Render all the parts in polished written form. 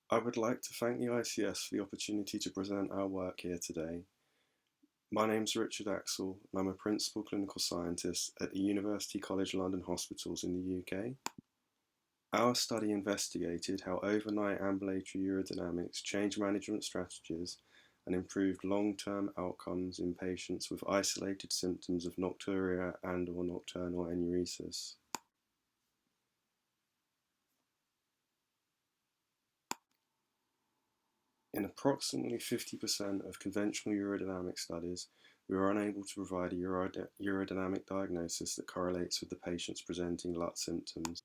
I would like to thank the ICS for the opportunity to present our work here today. My name is Richard Axell and I'm a Principal Clinical Scientist at the University College London Hospitals in the UK. Our study investigated how overnight ambulatory urodynamics changed management strategies and improved long-term outcomes in patients with isolated symptoms of nocturia and/or nocturnal enuresis. In approximately 50% of conventional urodynamic studies, we were unable to provide a urodynamic diagnosis that correlates with the patient's presenting LUT symptoms.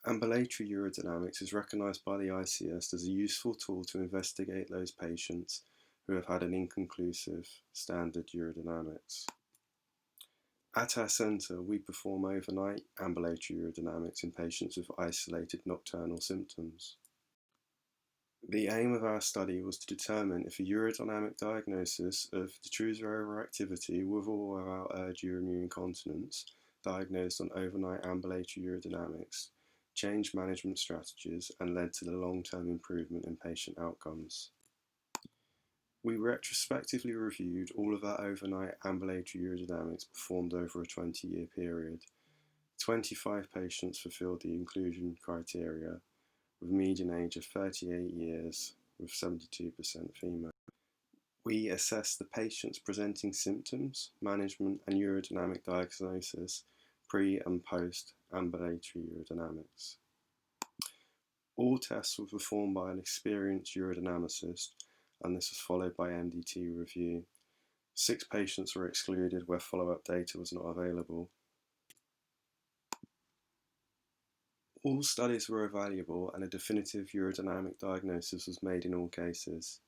Ambulatory urodynamics is recognised by the ICS as a useful tool to investigate those patients who have had an inconclusive standard urodynamics. At our centre, we perform overnight ambulatory urodynamics in patients with isolated nocturnal symptoms. The aim of our study was to determine if a urodynamic diagnosis of detrusor overactivity with or without urge urinary incontinence diagnosed on overnight ambulatory urodynamics changed management strategies and led to the long-term improvement in patient outcomes. We retrospectively reviewed all of our overnight ambulatory urodynamics performed over a 20-year period. 25 patients fulfilled the inclusion criteria, with a median age of 38 years, with 72% female. We assessed the patient's presenting symptoms, management and urodynamic diagnosis pre and post ambulatory urodynamics. All tests were performed by an experienced urodynamicist, and this was followed by MDT review. 6 patients were excluded where follow-up data was not available. All studies were evaluable and a definitive urodynamic diagnosis was made in all cases.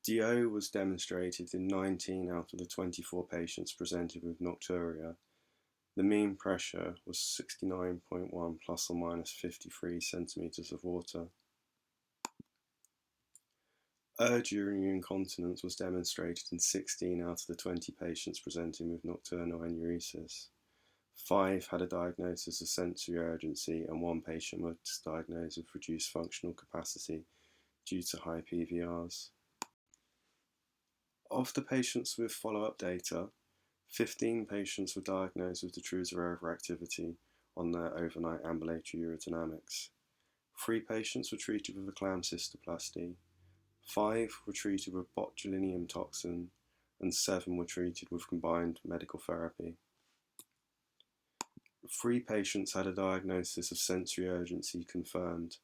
DO was demonstrated in 19 out of the 24 patients presented with nocturia. The mean pressure was 69.1 plus or minus 53 centimeters of water. Urge urinary incontinence was demonstrated in 16 out of the 20 patients presenting with nocturnal enuresis. 5 had a diagnosis of sensory urgency and 1 patient was diagnosed with reduced functional capacity due to high PVRs. Of the patients with follow-up data, 15 patients were diagnosed with detrusor overactivity on their overnight ambulatory urodynamics. 3 patients were treated with a clam cystoplasty, 5 were treated with botulinum toxin, and 7 were treated with combined medical therapy. 3 patients had a diagnosis of sensory urgency confirmed.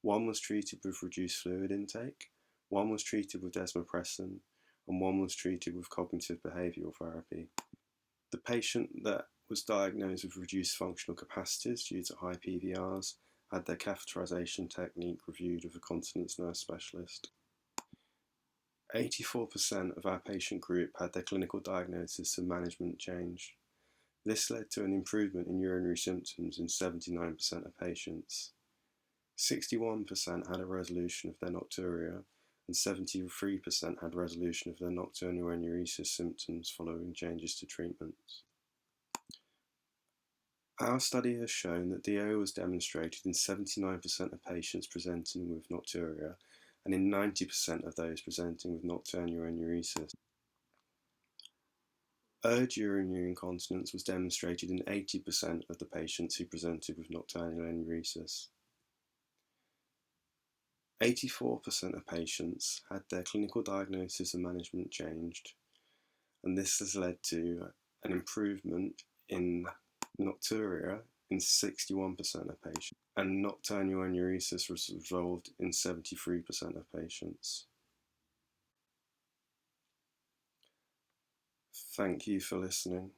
1 was treated with reduced fluid intake, 1 was treated with desmopressin, and 1 was treated with cognitive behavioural therapy. The patient that was diagnosed with reduced functional capacities due to high PVRs had their catheterization technique reviewed with a continence nurse specialist. 84% of our patient group had their clinical diagnosis and management changed. This led to an improvement in urinary symptoms in 79% of patients. 61% had a resolution of their nocturia, and 73% had resolution of their nocturnal enuresis symptoms following changes to treatments. Our study has shown that DO was demonstrated in 79% of patients presenting with nocturia and in 90% of those presenting with nocturnal enuresis. Urge urinary incontinence was demonstrated in 80% of the patients who presented with nocturnal enuresis. 84% of patients had their clinical diagnosis and management changed, and this has led to an improvement in nocturia in 61% of patients, and nocturnal enuresis was resolved in 73% of patients. Thank you for listening.